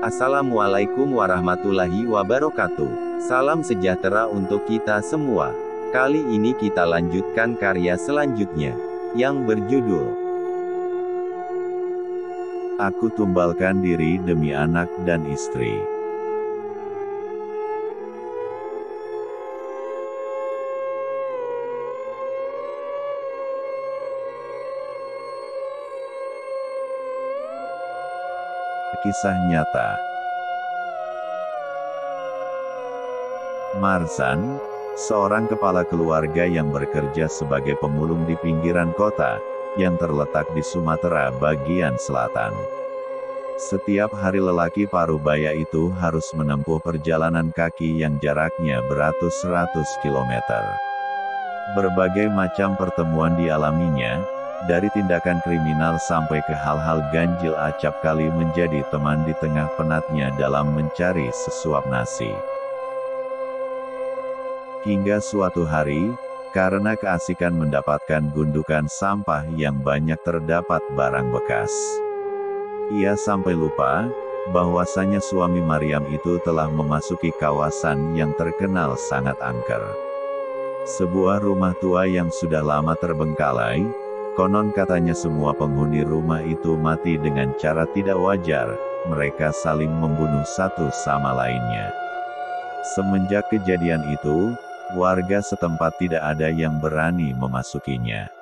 Assalamualaikum warahmatullahi wabarakatuh. Salam sejahtera untuk kita semua. Kali ini kita lanjutkan karya selanjutnya, yang berjudul Aku tumbalkan diri demi anak dan istri. Kisah nyata. Marzan, seorang kepala keluarga yang bekerja sebagai pemulung di pinggiran kota, yang terletak di Sumatera bagian selatan. Setiap hari lelaki parubaya itu harus menempuh perjalanan kaki yang jaraknya beratus-ratus kilometer. Berbagai macam pertemuan dialaminya, dari tindakan kriminal sampai ke hal-hal ganjil acap kali menjadi teman di tengah penatnya dalam mencari sesuap nasi. Hingga suatu hari, karena keasikan mendapatkan gundukan sampah yang banyak terdapat barang bekas, ia sampai lupa bahwasanya suami Maryam itu telah memasuki kawasan yang terkenal sangat angker. Sebuah rumah tua yang sudah lama terbengkalai. Konon katanya semua penghuni rumah itu mati dengan cara tidak wajar, mereka saling membunuh satu sama lainnya. Semenjak kejadian itu, warga setempat tidak ada yang berani memasukinya.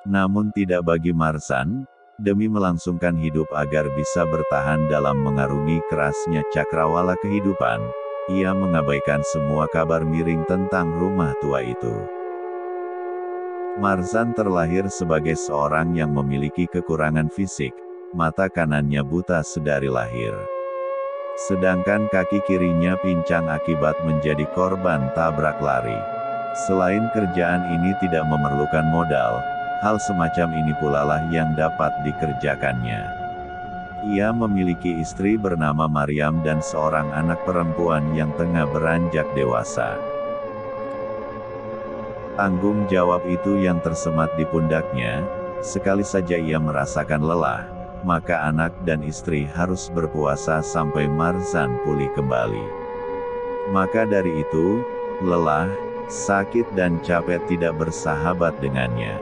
Namun tidak bagi Marzan, demi melangsungkan hidup agar bisa bertahan dalam mengarungi kerasnya cakrawala kehidupan, ia mengabaikan semua kabar miring tentang rumah tua itu. Marzan terlahir sebagai seorang yang memiliki kekurangan fisik, mata kanannya buta sedari lahir. Sedangkan kaki kirinya pincang akibat menjadi korban tabrak lari. Selain kerjaan ini tidak memerlukan modal, hal semacam ini pula lah yang dapat dikerjakannya. Ia memiliki istri bernama Maryam dan seorang anak perempuan yang tengah beranjak dewasa. Tanggung jawab itu yang tersemat di pundaknya, sekali saja ia merasakan lelah, maka anak dan istri harus berpuasa sampai Marzan pulih kembali. Maka dari itu, lelah, sakit dan capek tidak bersahabat dengannya.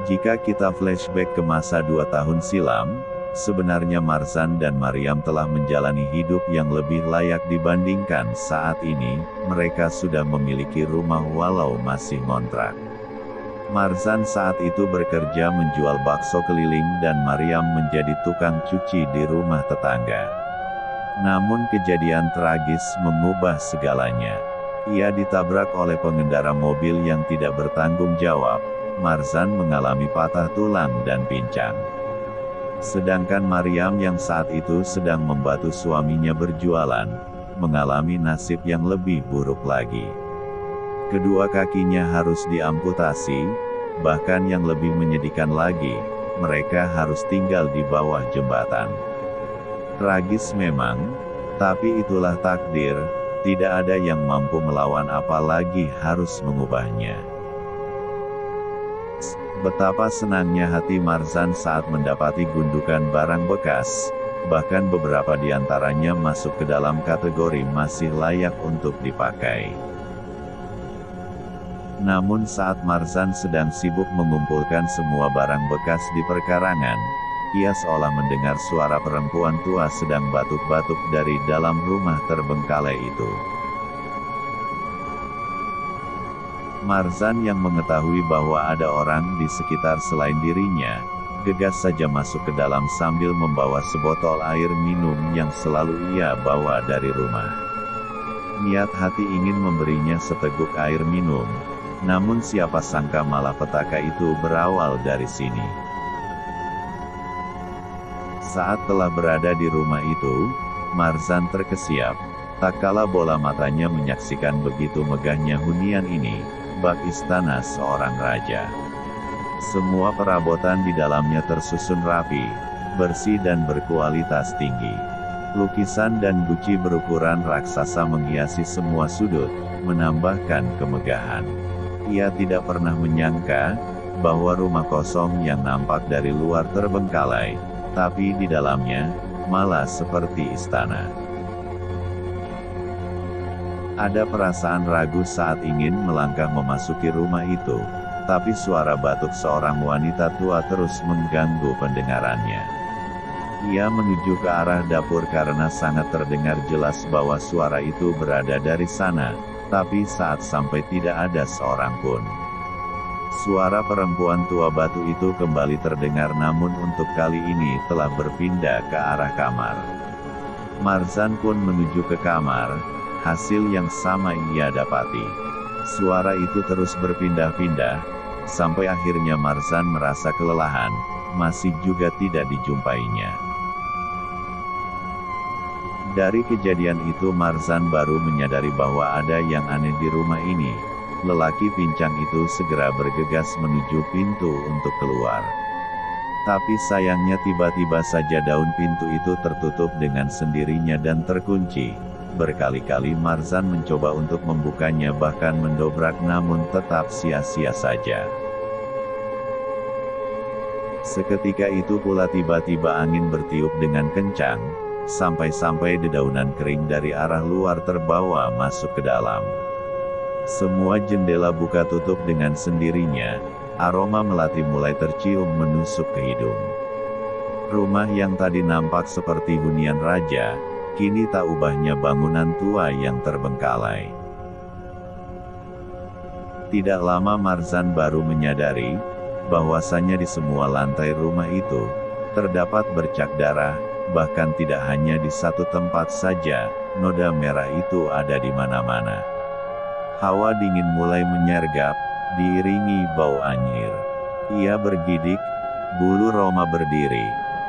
Jika kita flashback ke masa 2 tahun silam, sebenarnya Marzan dan Maryam telah menjalani hidup yang lebih layak dibandingkan saat ini, mereka sudah memiliki rumah walau masih ngontrak. Marzan saat itu bekerja menjual bakso keliling dan Maryam menjadi tukang cuci di rumah tetangga. Namun kejadian tragis mengubah segalanya. Ia ditabrak oleh pengendara mobil yang tidak bertanggung jawab. Marzan mengalami patah tulang dan pincang. Sedangkan Maryam yang saat itu sedang membantu suaminya berjualan, mengalami nasib yang lebih buruk lagi. Kedua kakinya harus diamputasi, bahkan yang lebih menyedihkan lagi, mereka harus tinggal di bawah jembatan. Tragis memang, tapi itulah takdir, tidak ada yang mampu melawan apalagi harus mengubahnya. Betapa senangnya hati Marzan saat mendapati gundukan barang bekas, bahkan beberapa di antaranya masuk ke dalam kategori masih layak untuk dipakai. Namun saat Marzan sedang sibuk mengumpulkan semua barang bekas di perkarangan, ia seolah mendengar suara perempuan tua sedang batuk-batuk dari dalam rumah terbengkalai itu. Marzan yang mengetahui bahwa ada orang di sekitar selain dirinya, gegas saja masuk ke dalam sambil membawa sebotol air minum yang selalu ia bawa dari rumah. Niat hati ingin memberinya seteguk air minum, namun siapa sangka malah petaka itu berawal dari sini. Saat telah berada di rumah itu, Marzan terkesiap, tak kala bola matanya menyaksikan begitu megahnya hunian ini. Bak istana seorang raja. Semua perabotan di dalamnya tersusun rapi, bersih dan berkualitas tinggi. Lukisan dan guci berukuran raksasa menghiasi semua sudut, menambahkan kemegahan. Ia tidak pernah menyangka, bahwa rumah kosong yang nampak dari luar terbengkalai, tapi di dalamnya, malah seperti istana. Ada perasaan ragu saat ingin melangkah memasuki rumah itu, tapi suara batuk seorang wanita tua terus mengganggu pendengarannya. Ia menuju ke arah dapur karena sangat terdengar jelas bahwa suara itu berada dari sana, tapi saat sampai tidak ada seorang pun. Suara perempuan tua batu itu kembali terdengar, namun untuk kali ini telah berpindah ke arah kamar. Marzan pun menuju ke kamar, hasil yang sama ia dapati. Suara itu terus berpindah-pindah, sampai akhirnya Marzan merasa kelelahan, masih juga tidak dijumpainya. Dari kejadian itu Marzan baru menyadari bahwa ada yang aneh di rumah ini. Lelaki pincang itu segera bergegas menuju pintu untuk keluar. Tapi sayangnya tiba-tiba saja daun pintu itu tertutup dengan sendirinya dan terkunci. Berkali-kali Marzan mencoba untuk membukanya bahkan mendobrak, namun tetap sia-sia saja. Seketika itu pula tiba-tiba angin bertiup dengan kencang, sampai-sampai dedaunan kering dari arah luar terbawa masuk ke dalam. Semua jendela buka tutup dengan sendirinya, aroma melati mulai tercium menusuk ke hidung. Rumah yang tadi nampak seperti hunian raja, kini tak ubahnya bangunan tua yang terbengkalai. Tidak lama Marzan baru menyadari, bahwasanya di semua lantai rumah itu, terdapat bercak darah, bahkan tidak hanya di satu tempat saja, noda merah itu ada di mana-mana. Hawa dingin mulai menyergap, diiringi bau anyir. Ia bergidik, bulu roma berdiri,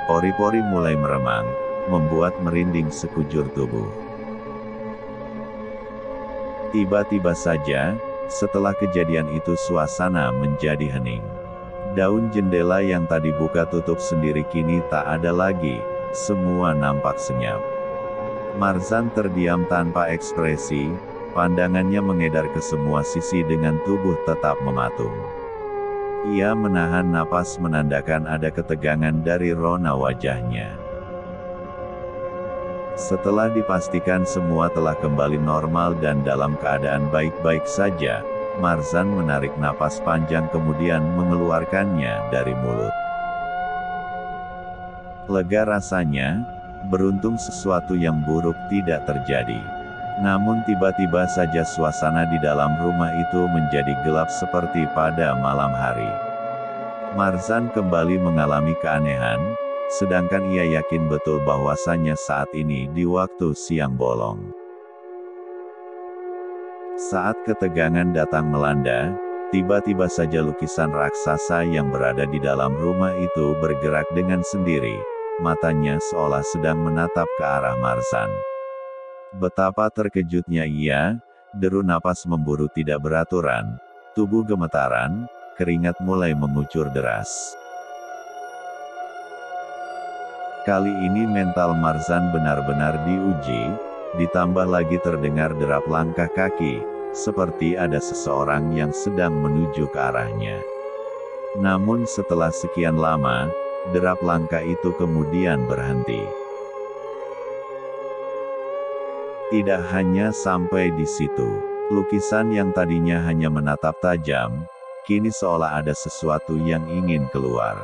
pori-pori mulai meremang, membuat merinding sekujur tubuh. Tiba-tiba saja, setelah kejadian itu suasana menjadi hening. Daun jendela yang tadi buka tutup sendiri kini tak ada lagi, semua nampak senyap. Marzan terdiam tanpa ekspresi, pandangannya mengedar ke semua sisi dengan tubuh tetap mematung. Ia menahan napas menandakan ada ketegangan dari rona wajahnya. Setelah dipastikan semua telah kembali normal dan dalam keadaan baik-baik saja, Marzan menarik napas panjang kemudian mengeluarkannya dari mulut. Lega rasanya, beruntung sesuatu yang buruk tidak terjadi. Namun tiba-tiba saja suasana di dalam rumah itu menjadi gelap seperti pada malam hari. Marzan kembali mengalami keanehan, sedangkan ia yakin betul bahwasanya saat ini di waktu siang bolong. Saat ketegangan datang melanda, tiba-tiba saja lukisan raksasa yang berada di dalam rumah itu bergerak dengan sendiri, matanya seolah sedang menatap ke arah Marzan. Betapa terkejutnya ia, deru napas memburu tidak beraturan, tubuh gemetaran, keringat mulai mengucur deras. Kali ini mental Marzan benar-benar diuji, ditambah lagi terdengar derap langkah kaki, seperti ada seseorang yang sedang menuju ke arahnya. Namun setelah sekian lama, derap langkah itu kemudian berhenti. Tidak hanya sampai di situ, lukisan yang tadinya hanya menatap tajam, kini seolah ada sesuatu yang ingin keluar.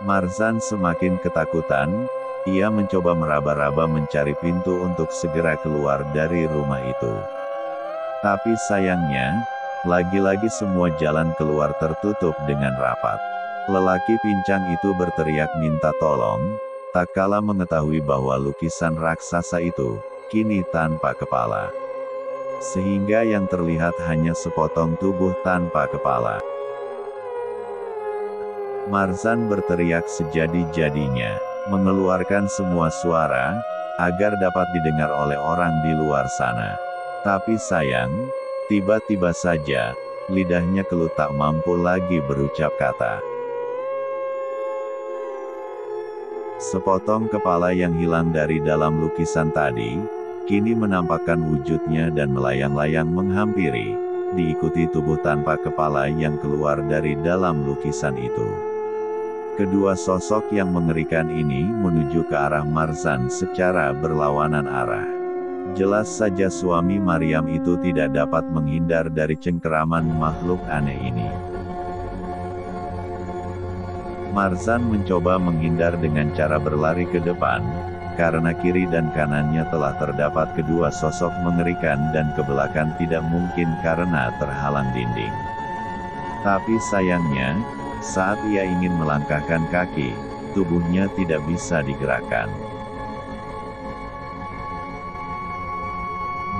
Marzan semakin ketakutan, ia mencoba meraba-raba mencari pintu untuk segera keluar dari rumah itu. Tapi sayangnya, lagi-lagi semua jalan keluar tertutup dengan rapat. Lelaki pincang itu berteriak minta tolong, tak kala mengetahui bahwa lukisan raksasa itu kini tanpa kepala. Sehingga yang terlihat hanya sepotong tubuh tanpa kepala. Marzan berteriak sejadi-jadinya, mengeluarkan semua suara, agar dapat didengar oleh orang di luar sana. Tapi sayang, tiba-tiba saja, lidahnya keluh tak mampu lagi berucap kata. Sepotong kepala yang hilang dari dalam lukisan tadi, kini menampakkan wujudnya dan melayang-layang menghampiri, diikuti tubuh tanpa kepala yang keluar dari dalam lukisan itu. Kedua sosok yang mengerikan ini menuju ke arah Marzan secara berlawanan arah. Jelas saja suami Maryam itu tidak dapat menghindar dari cengkeraman makhluk aneh ini. Marzan mencoba menghindar dengan cara berlari ke depan, karena kiri dan kanannya telah terdapat kedua sosok mengerikan dan ke belakang tidak mungkin karena terhalang dinding. Tapi sayangnya, saat ia ingin melangkahkan kaki, tubuhnya tidak bisa digerakkan.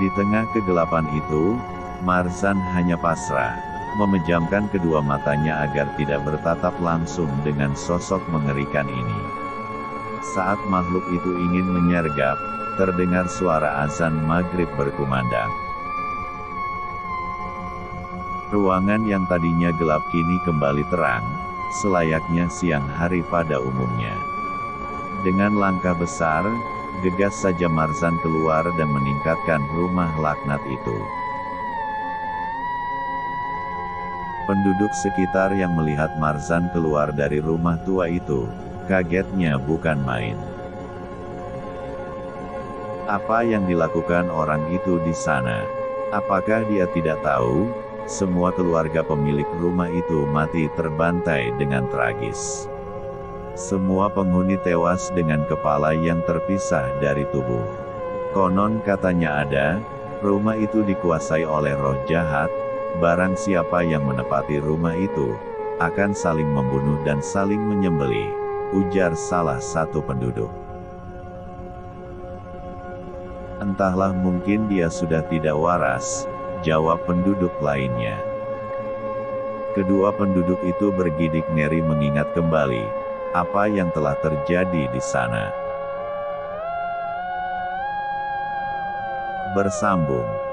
Di tengah kegelapan itu, Marzan hanya pasrah, memejamkan kedua matanya agar tidak bertatap langsung dengan sosok mengerikan ini. Saat makhluk itu ingin menyergap, terdengar suara azan maghrib berkumandang. Ruangan yang tadinya gelap kini kembali terang, selayaknya siang hari pada umumnya. Dengan langkah besar, gegas saja Marzan keluar dan meningkatkan rumah laknat itu. Penduduk sekitar yang melihat Marzan keluar dari rumah tua itu, kagetnya bukan main. Apa yang dilakukan orang itu di sana? Apakah dia tidak tahu? Semua keluarga pemilik rumah itu mati terbantai dengan tragis. Semua penghuni tewas dengan kepala yang terpisah dari tubuh. Konon katanya rumah itu dikuasai oleh roh jahat. Barang siapa yang menepati rumah itu, akan saling membunuh dan saling menyembelih, ujar salah satu penduduk. Entahlah, mungkin dia sudah tidak waras, jawab penduduk lainnya. Kedua penduduk itu bergidik ngeri mengingat kembali apa yang telah terjadi di sana. Bersambung.